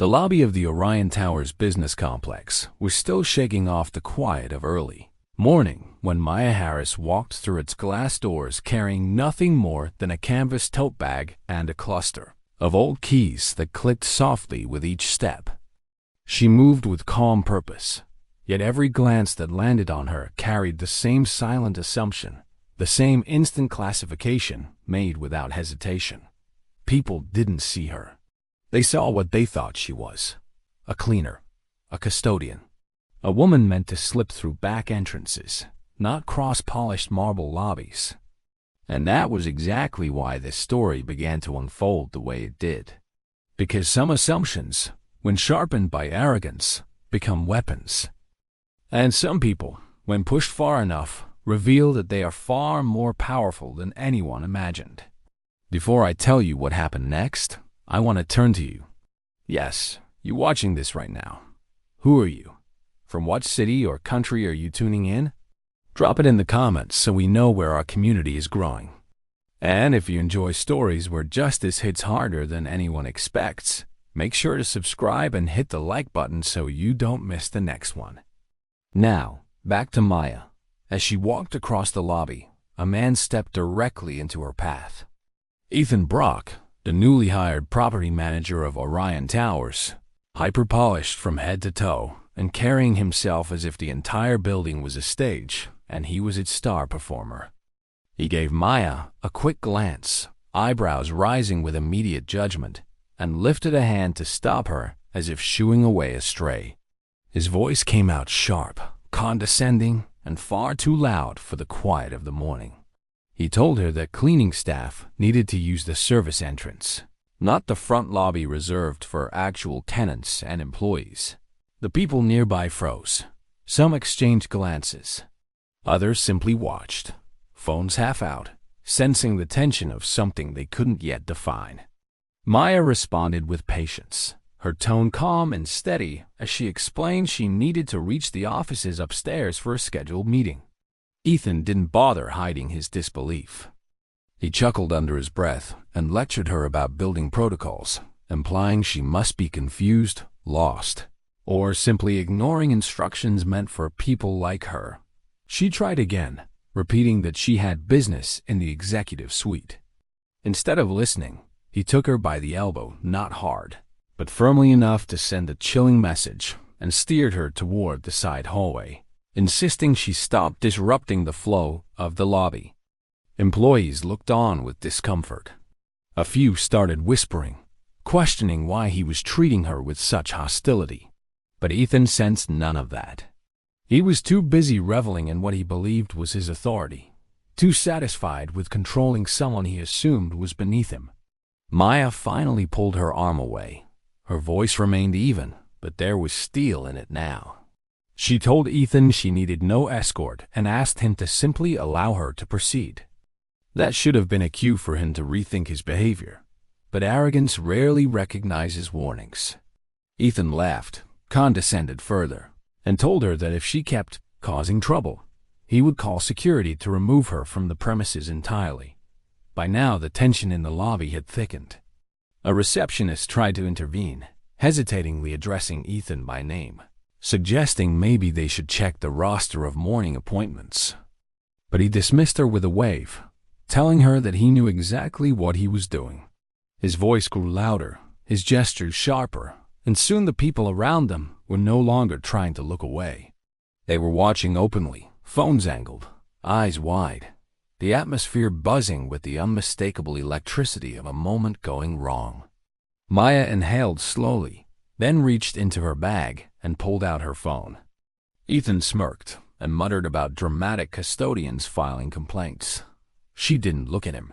The lobby of the Orion Towers business complex was still shaking off the quiet of early morning when Maya Harris walked through its glass doors carrying nothing more than a canvas tote bag and a cluster of old keys that clicked softly with each step. She moved with calm purpose, yet every glance that landed on her carried the same silent assumption, the same instant classification made without hesitation. People didn't see her. They saw what they thought she was: a cleaner, a custodian, a woman meant to slip through back entrances, not cross-polished marble lobbies. And that was exactly why this story began to unfold the way it did. Because some assumptions, when sharpened by arrogance, become weapons. And some people, when pushed far enough, reveal that they are far more powerful than anyone imagined. Before I tell you what happened next, I want to turn to you. Yes, you watching this right now. Who are you? From what city or country are you tuning in? Drop it in the comments so we know where our community is growing. And if you enjoy stories where justice hits harder than anyone expects, make sure to subscribe and hit the like button so you don't miss the next one. Now, back to Maya. As she walked across the lobby, a man stepped directly into her path. Ethan Brock, the newly hired property manager of Orion Towers, hyper-polished from head to toe and carrying himself as if the entire building was a stage and he was its star performer. He gave Maya a quick glance, eyebrows rising with immediate judgment, and lifted a hand to stop her as if shooing away a stray. His voice came out sharp, condescending, and far too loud for the quiet of the morning. He told her that cleaning staff needed to use the service entrance, not the front lobby reserved for actual tenants and employees. The people nearby froze. Some exchanged glances. Others simply watched, phones half out, sensing the tension of something they couldn't yet define. Maya responded with patience, her tone calm and steady as she explained she needed to reach the offices upstairs for a scheduled meeting. Ethan didn't bother hiding his disbelief. He chuckled under his breath and lectured her about building protocols, implying she must be confused, lost, or simply ignoring instructions meant for people like her. She tried again, repeating that she had business in the executive suite. Instead of listening, he took her by the elbow, not hard, but firmly enough to send a chilling message, and steered her toward the side hallway, insisting she stop disrupting the flow of the lobby. Employees looked on with discomfort. A few started whispering, questioning why he was treating her with such hostility. But Ethan sensed none of that. He was too busy reveling in what he believed was his authority, too satisfied with controlling someone he assumed was beneath him. Maya finally pulled her arm away. Her voice remained even, but there was steel in it now. She told Ethan she needed no escort and asked him to simply allow her to proceed. That should have been a cue for him to rethink his behavior, but arrogance rarely recognizes warnings. Ethan laughed, condescended further, and told her that if she kept causing trouble, he would call security to remove her from the premises entirely. By now, the tension in the lobby had thickened. A receptionist tried to intervene, hesitatingly addressing Ethan by name, suggesting maybe they should check the roster of morning appointments. But he dismissed her with a wave, telling her that he knew exactly what he was doing. His voice grew louder, his gestures sharper, and soon the people around them were no longer trying to look away. They were watching openly, phones angled, eyes wide, the atmosphere buzzing with the unmistakable electricity of a moment going wrong. Maya inhaled slowly, then reached into her bag and pulled out her phone. Ethan smirked and muttered about dramatic custodians filing complaints. She didn't look at him.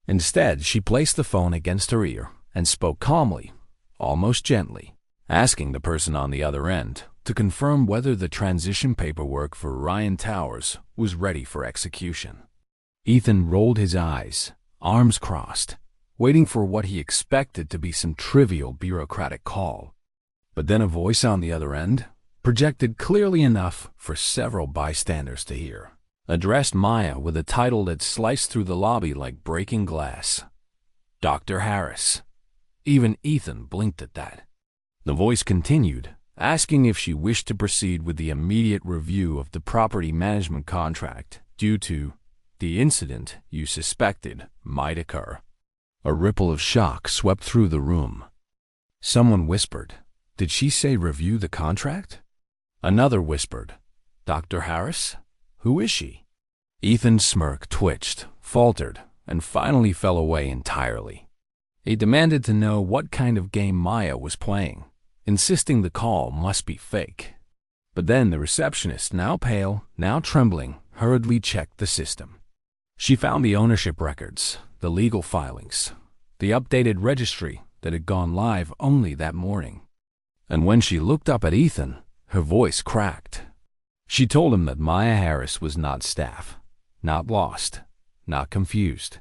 Instead, she placed the phone against her ear and spoke calmly, almost gently, asking the person on the other end to confirm whether the transition paperwork for Orion Towers was ready for execution. Ethan rolled his eyes, arms crossed, waiting for what he expected to be some trivial bureaucratic call. But then a voice on the other end, projected clearly enough for several bystanders to hear, addressed Maya with a title that sliced through the lobby like breaking glass. Dr. Harris. Even Ethan blinked at that. The voice continued, asking if she wished to proceed with the immediate review of the property management contract due to the incident you suspected might occur. A ripple of shock swept through the room. Someone whispered, "Did she say review the contract?" Another whispered, "Dr. Harris? Who is she?" Ethan's smirk twitched, faltered, and finally fell away entirely. He demanded to know what kind of game Maya was playing, insisting the call must be fake. But then the receptionist, now pale, now trembling, hurriedly checked the system. She found the ownership records, the legal filings, the updated registry that had gone live only that morning. And when she looked up at Ethan, her voice cracked. She told him that Maya Harris was not staff, not lost, not confused.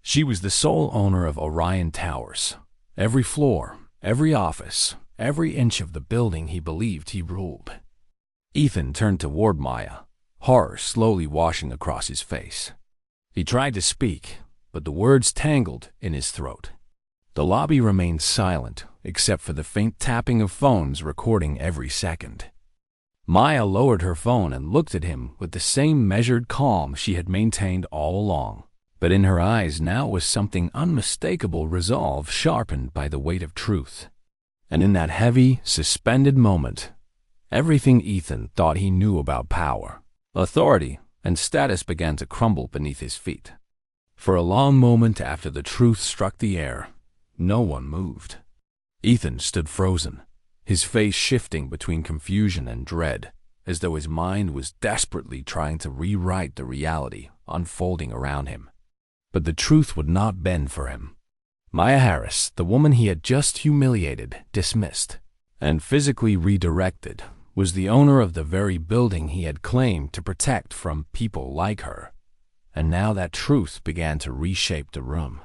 She was the sole owner of Orion Towers. Every floor, every office, every inch of the building he believed he ruled. Ethan turned toward Maya, horror slowly washing across his face. He tried to speak, but the words tangled in his throat. The lobby remained silent, except for the faint tapping of phones recording every second. Maya lowered her phone and looked at him with the same measured calm she had maintained all along. But in her eyes now was something unmistakable resolve sharpened by the weight of truth. And in that heavy, suspended moment, everything Ethan thought he knew about power, authority, and status began to crumble beneath his feet. For a long moment after the truth struck the air, no one moved. Ethan stood frozen, his face shifting between confusion and dread, as though his mind was desperately trying to rewrite the reality unfolding around him. But the truth would not bend for him. Maya Harris, the woman he had just humiliated, dismissed, and physically redirected, was the owner of the very building he had claimed to protect from people like her. And now that truth began to reshape the room.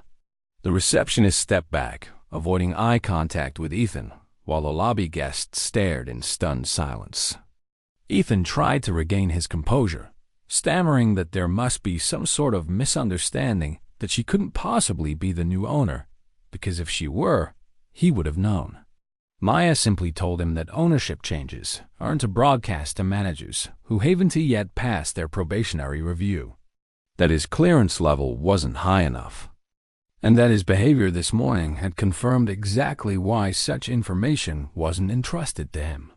The receptionist stepped back, avoiding eye contact with Ethan, while the lobby guests stared in stunned silence. Ethan tried to regain his composure, stammering that there must be some sort of misunderstanding, that she couldn't possibly be the new owner, because if she were, he would have known. Maya simply told him that ownership changes aren't to broadcast to managers who haven't yet passed their probationary review, that his clearance level wasn't high enough, and that his behavior this morning had confirmed exactly why such information wasn't entrusted to him.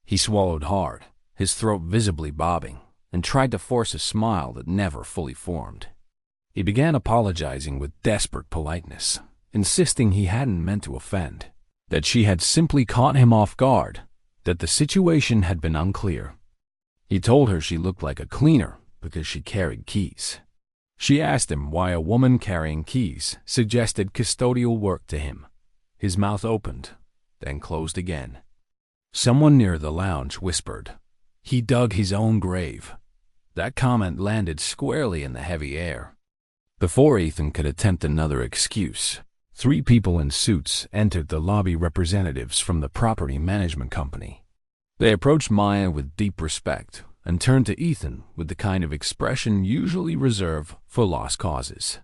He swallowed hard, his throat visibly bobbing, and tried to force a smile that never fully formed. He began apologizing with desperate politeness, insisting he hadn't meant to offend, that she had simply caught him off guard, that the situation had been unclear. He told her she looked like a cleaner because she carried keys. She asked him why a woman carrying keys suggested custodial work to him. His mouth opened, then closed again. Someone near the lounge whispered, "He dug his own grave." That comment landed squarely in the heavy air. Before Ethan could attempt another excuse, 3 people in suits entered the lobby, representatives from the property management company. They approached Maya with deep respect and turned to Ethan with the kind of expression usually reserved for lost causes.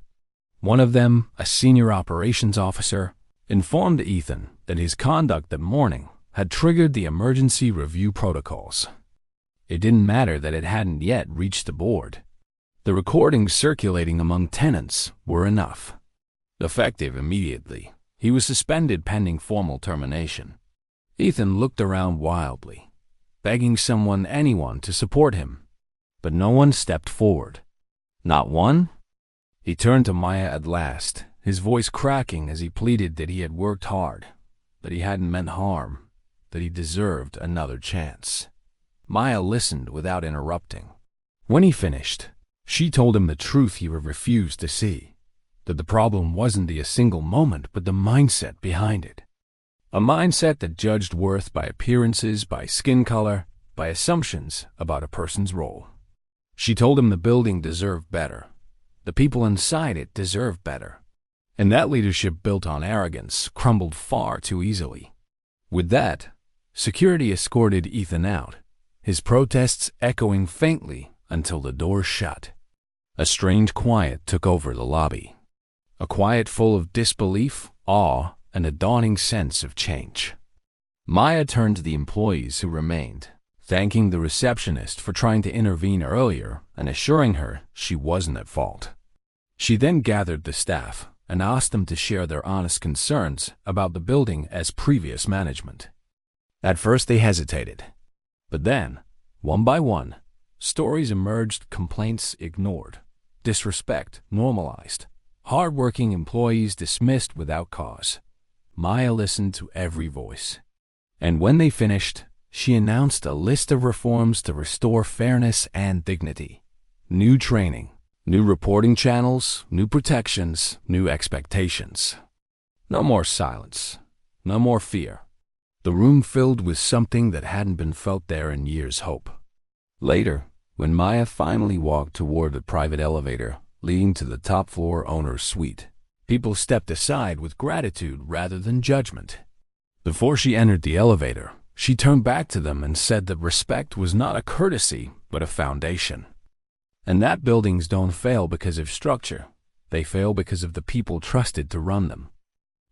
One of them, a senior operations officer, informed Ethan that his conduct that morning had triggered the emergency review protocols. It didn't matter that it hadn't yet reached the board. The recordings circulating among tenants were enough. Effective immediately, he was suspended pending formal termination. Ethan looked around wildly, begging anyone to support him, but no one stepped forward. Not one? He turned to Maya at last, his voice cracking as he pleaded that he had worked hard, that he hadn't meant harm, that he deserved another chance. Maya listened without interrupting. When he finished, she told him the truth he refused to see, that the problem wasn't a single moment but the mindset behind it. A mindset that judged worth by appearances, by skin color, by assumptions about a person's role. She told him the building deserved better. The people inside it deserved better. And that leadership built on arrogance crumbled far too easily. With that, security escorted Ethan out, his protests echoing faintly until the door shut. A strange quiet took over the lobby. A quiet full of disbelief, awe, and a dawning sense of change. Maya turned to the employees who remained, thanking the receptionist for trying to intervene earlier and assuring her she wasn't at fault. She then gathered the staff and asked them to share their honest concerns about the building as previous management. At first they hesitated, but then, one by one, stories emerged, complaints ignored, disrespect normalized, hard-working employees dismissed without cause. Maya listened to every voice. And when they finished, she announced a list of reforms to restore fairness and dignity. New training, new reporting channels, new protections, new expectations. No more silence, no more fear. The room filled with something that hadn't been felt there in years. Hope. Later, when Maya finally walked toward the private elevator leading to the top floor owner's suite, people stepped aside with gratitude rather than judgment. Before she entered the elevator, she turned back to them and said that respect was not a courtesy, but a foundation. And that buildings don't fail because of structure. They fail because of the people trusted to run them.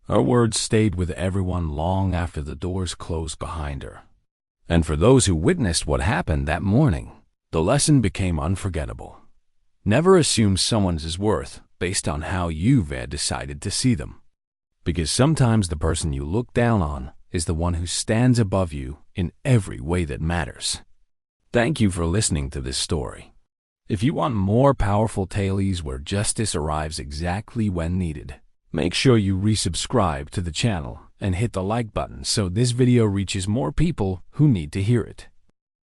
Her words stayed with everyone long after the doors closed behind her. And for those who witnessed what happened that morning, the lesson became unforgettable. Never assume someone's worth based on how you've decided to see them. Because sometimes the person you look down on is the one who stands above you in every way that matters. Thank you for listening to this story. If you want more powerful tales where justice arrives exactly when needed, make sure you resubscribe to the channel and hit the like button so this video reaches more people who need to hear it.